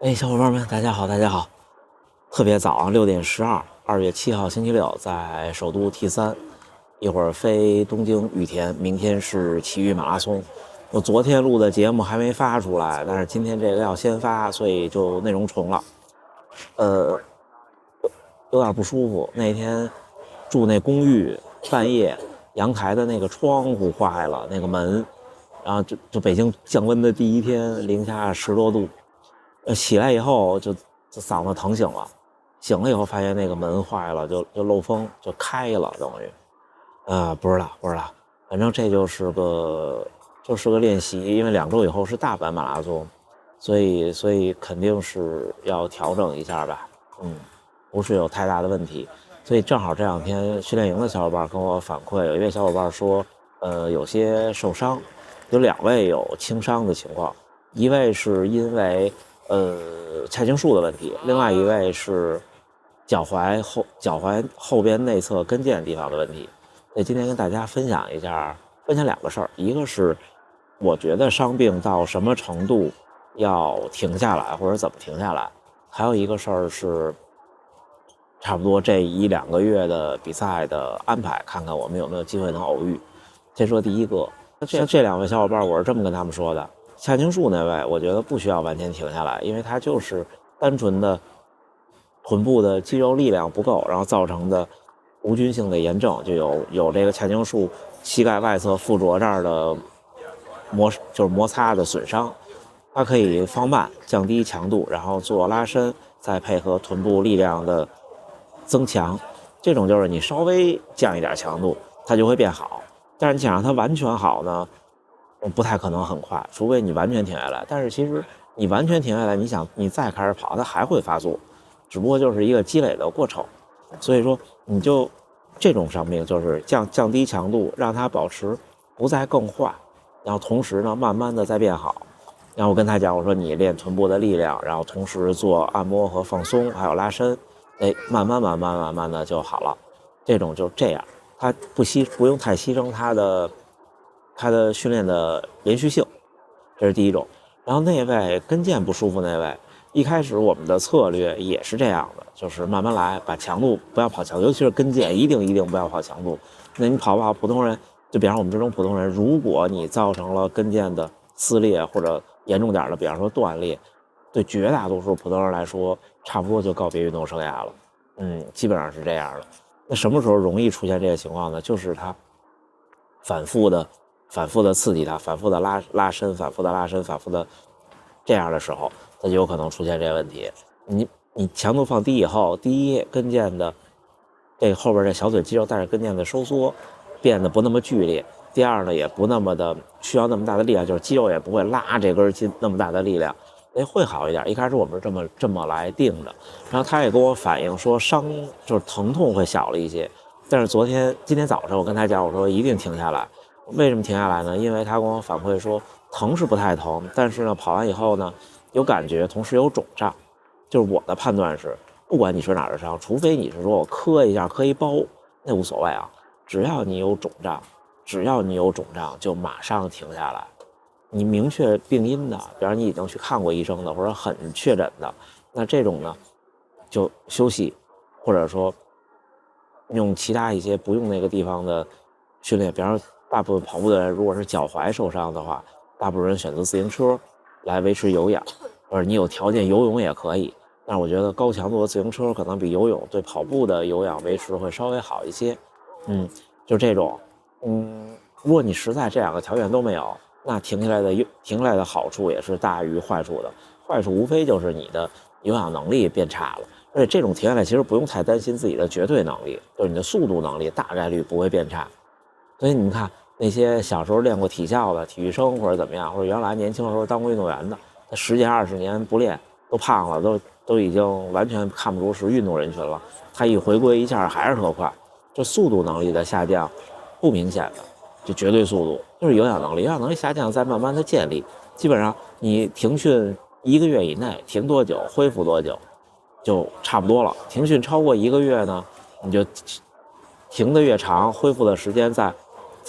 哎，小伙伴们，大家好，大家好！特别早啊，6:12，2月7号星期六，在首都 T3，一会儿飞东京羽田，明天是奇遇马拉松。我昨天录的节目还没发出来，但是今天这个要先发，所以就内容重了。有点不舒服。那天住那公寓，半夜阳台的那个窗户坏了，那个门，然后就北京降温的第一天，零下10多度。起来以后就嗓子疼醒了，醒了以后发现那个门坏了，就漏风就开了，等于不知道，反正这就是个练习，因为2周以后是大阪马拉松，所以肯定是要调整一下吧，不是有太大的问题。所以正好这2天训练营的小伙伴跟我反馈，有一位小伙伴说，有些受伤，有2位有轻伤的情况，一位是因为髂胫束的问题，另外一位是脚踝后边内侧跟腱地方的问题。所以今天跟大家分享2个事儿，一个是我觉得伤病到什么程度要停下来或者怎么停下来，还有一个事儿是差不多这1-2个月的比赛的安排，看看我们有没有机会能偶遇。先说第一个，这2位小伙伴我是这么跟他们说的，髂胫束那位我觉得不需要完全停下来，因为他就是单纯的臀部的肌肉力量不够，然后造成的无菌性的炎症，就有这个髂胫束膝盖外侧附着这儿的摩擦的损伤。它可以放慢降低强度，然后做拉伸，再配合臀部力量的增强，这种就是你稍微降一点强度它就会变好。但是你想让它完全好呢，不太可能很快，除非你完全停下来。但是其实你完全停下来，你想你再开始跑它还会发作，只不过就是一个积累的过程。所以说你就这种伤病就是降低强度，让它保持不再更坏，然后同时呢慢慢的再变好。然后我跟他讲，我说你练臀部的力量，然后同时做按摩和放松，还有拉伸，慢慢的就好了。这种就这样，他不用太牺牲他的训练的连续性，这是第一种。然后那位跟腱不舒服那位，一开始我们的策略也是这样的，就是慢慢来，把强度不要跑强度，尤其是跟腱一定不要跑强度。那你跑不好，普通人就比方说我们这种普通人，如果你造成了跟腱的撕裂或者严重点的，比方说断裂，对绝大多数普通人来说，差不多就告别运动生涯了。基本上是这样的。那什么时候容易出现这个情况呢？就是他反复的刺激它，反复的拉伸，反复的这样的时候，它就有可能出现这个问题。你强度放低以后，第一，跟腱的这后边这小腿肌肉带着跟腱的收缩变得不那么剧烈，第二呢，也不那么的需要那么大的力量，就是肌肉也不会拉这根筋那么大的力量，会好一点。一开始我们是这么来定的，然后他也跟我反映说就是疼痛会小了一些。但是今天早上我跟他讲，我说一定停下来。为什么停下来呢？因为他跟我反馈说疼是不太疼，但是呢跑完以后呢有感觉，同时有肿胀。就是我的判断是，不管你是哪儿的伤，除非你是说我磕一下磕一包，那无所谓啊。只要你有肿胀，就马上停下来。你明确病因的，比方你已经去看过医生的，或者很确诊的，那这种呢，就休息，或者说用其他一些不用那个地方的训练。比方说，大部分跑步的人，如果是脚踝受伤的话，大部分人选择自行车来维持有氧，或者你有条件游泳也可以。但是我觉得高强度的自行车可能比游泳对跑步的有氧维持会稍微好一些。就这种，如果你实在这2个条件都没有，那停下来的好处也是大于坏处的。坏处无非就是你的有氧能力变差了，而且这种停下来其实不用太担心自己的绝对能力，就是你的速度能力大概率不会变差。所以你看那些小时候练过体校的体育生或者怎么样，或者原来年轻的时候当过运动员的，他10年20年不练都胖了，都已经完全看不出是运动人群了。他一回归一下还是特快，这速度能力的下降不明显的，就绝对速度就是有氧能力下降再慢慢的建立。基本上你停训1个月以内，停多久恢复多久就差不多了。停训超过1个月呢，你就停的越长，恢复的时间再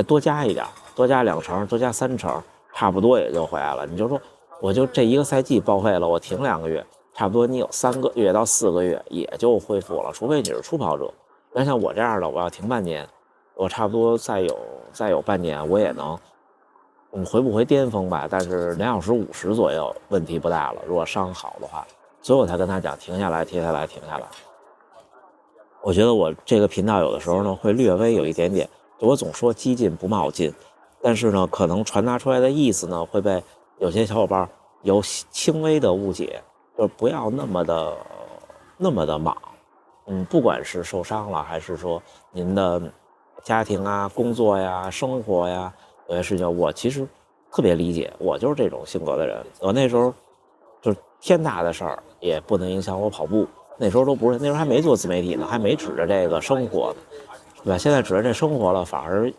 多加一点，多加2成，多加3成，差不多也就回来了。你就说我就这一个赛季报废了，我停2个月，差不多你有3个月到4个月也就恢复了，除非你是初跑者。但像我这样的，我要停半年，我差不多再有半年，我也能，回不回巅峰吧？但是2小时50左右问题不大了，如果伤好的话。所以我才跟他讲停下来，停下来，停下来。我觉得我这个频道有的时候呢会略微有一点点，我总说激进不冒进，但是呢可能传达出来的意思呢会被有些小伙伴有轻微的误解，就是不要那么的莽。不管是受伤了，还是说您的家庭啊、工作呀、生活呀，有些事情我其实特别理解，我就是这种性格的人。我那时候就是天大的事儿也不能影响我跑步。那时候都不是，那时候还没做自媒体呢，还没指着这个生活呢，对吧？现在指着这生活了，反而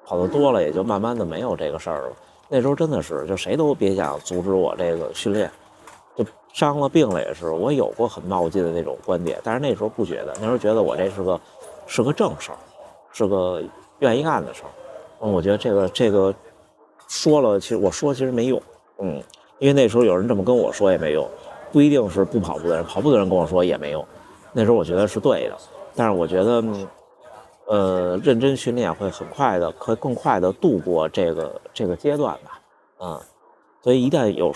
跑得多了，也就慢慢的没有这个事儿了。那时候真的是，就谁都别想阻止我这个训练，就伤了病了也是。我有过很冒进的那种观点，但是那时候不觉得，那时候觉得我这是个正事儿，是个愿意干的事儿。我觉得这个说了，其实我说其实没用，因为那时候有人这么跟我说也没用。不一定是不跑步的人，跑步的人跟我说也没用。那时候我觉得是对的，但是我觉得，认真训练会很快的，可以更快的度过这个阶段吧，所以一旦有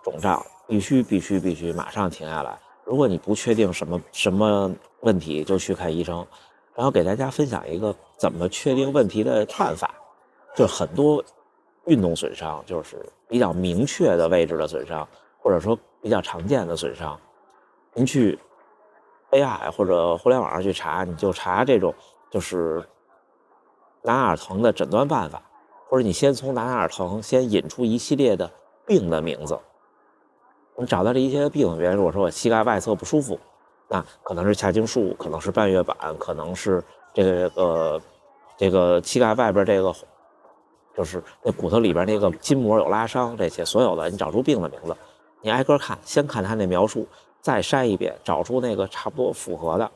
肿胀，必须马上停下来。如果你不确定什么问题，就去看医生。然后给大家分享一个怎么确定问题的看法，就很多运动损伤，就是比较明确的位置的损伤，或者说比较常见的损伤，您去 AI 或者互联网上去查，你就查这种就是哪儿疼的诊断办法，或者你先从哪儿疼先引出一系列的病的名字。你找到这一些病，比如说我说我膝盖外侧不舒服，那可能是髂胫束，可能是半月板，可能是这个膝盖外边这个就是那骨头里边那个筋膜有拉伤，这些所有的你找出病的名字，你挨个看，先看他那描述，再筛一遍，找出那个差不多符合的，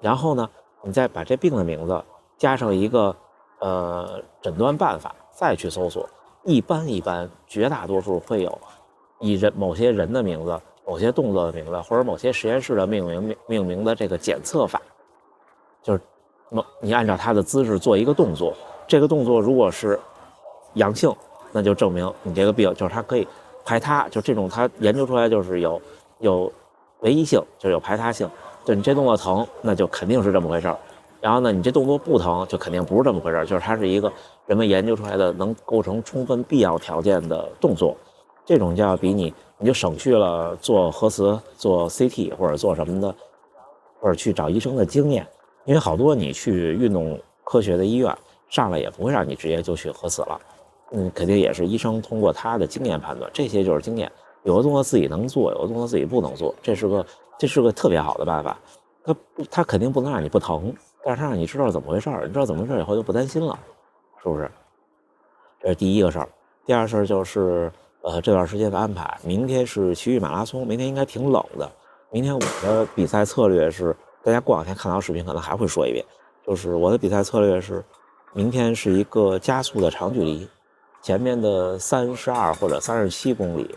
然后呢，你再把这病的名字加上一个诊断办法，再去搜索。一般绝大多数会有以某些人的名字、某些动作的名字，或者某些实验室的命名的这个检测法，就是你按照他的姿势做一个动作，这个动作如果是阳性，那就证明你这个病就是它可以排他，就这种他研究出来就是有唯一性，就是有排他性。就你这动作疼，那就肯定是这么回事儿。然后呢，你这动作不疼，就肯定不是这么回事儿，就是它是一个人们研究出来的能构成充分必要条件的动作。这种就要比你就省去了做核磁、做 CT 或者做什么的，或者去找医生的经验。因为好多你去运动科学的医院上来也不会让你直接就去核磁了，肯定也是医生通过他的经验判断，这些就是经验。有的动作自己能做，有的动作自己不能做，这是个特别好的办法。他肯定不能让你不疼，但是他让你知道怎么回事儿，你知道怎么回事以后就不担心了，是不是？这是第一个事儿。第二事儿就是这段时间的安排，明天是奇遇马拉松，明天应该挺冷的。明天我的比赛策略是，大家过两天看到视频可能还会说一遍，就是我的比赛策略是，明天是一个加速的长距离，前面的32或者37公里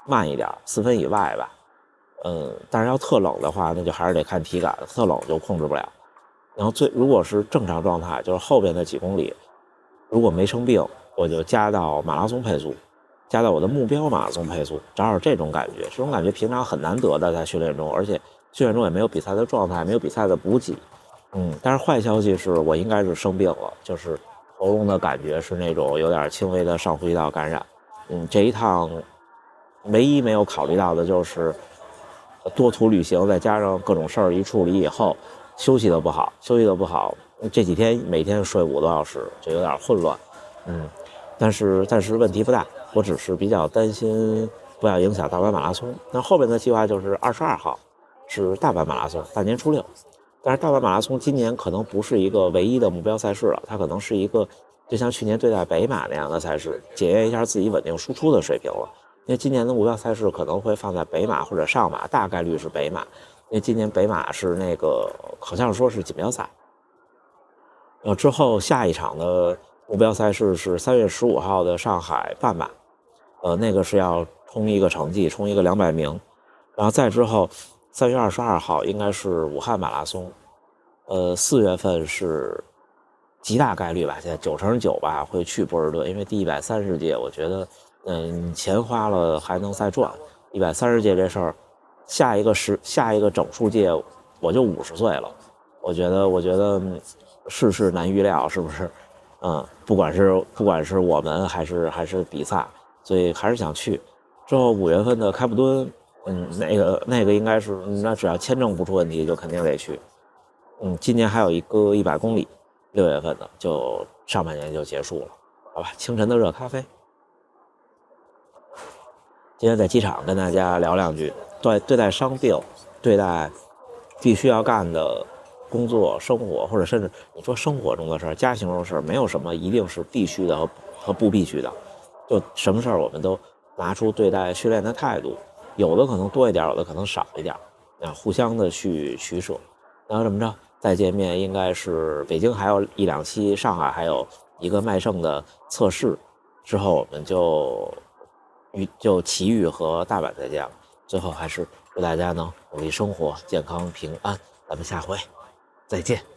慢一点，4分以外吧。但是要特冷的话，那就还是得看体感，特冷就控制不了。然后如果是正常状态，就是后边的几公里，如果没生病，我就加到马拉松配速，加到我的目标马拉松配速，找这种感觉。这种感觉平常很难得的在训练中，而且训练中也没有比赛的状态，没有比赛的补给。但是坏消息是我应该是生病了，就是喉咙的感觉是那种有点轻微的上呼吸道感染。这一趟唯一没有考虑到的就是多途旅行，再加上各种事儿一处理以后，休息的不好，这几天每天睡5多小时，就有点混乱。但是问题不大，我只是比较担心不要影响大阪马拉松。那后边的计划就是22号是大阪马拉松，大年初6。但是大阪马拉松今年可能不是一个唯一的目标赛事了，它可能是一个就像去年对待北马那样的赛事，检验一下自己稳定输出的水平了。因为今年的目标赛事可能会放在北马或者上马，大概率是北马，因为今年北马是那个好像说是锦标赛。之后下一场的目标赛事是3月15号的上海半马，那个是要冲一个成绩，冲一个200名。然后再之后3月22号应该是武汉马拉松，4月份是极大概率吧，现在9成9吧会去波士顿，因为第130届我觉得钱花了还能再赚。130届这事儿，下一个整数届我就50岁了，我觉得世事难预料，是不是？不管是我们还是比赛，所以还是想去。之后5月份的开普敦，那个应该是那只要签证不出问题，就肯定得去。今年还有一个100公里，6月份的，就上半年就结束了，好吧？清晨的热咖啡。今天在机场跟大家聊两句，对待伤病，对待必须要干的工作、生活，或者甚至你说生活中的事儿、家庭中的事儿，没有什么一定是必须的和不必须的，就什么事儿我们都拿出对待训练的态度，有的可能多一点，有的可能少一点，互相的去取舍。然后怎么着？再见面应该是北京还有1、2期，上海还有一个麦盛的测试，之后我们就奇遇和大阪再见了。最后还是祝大家能努力生活，健康平安。咱们下回再见。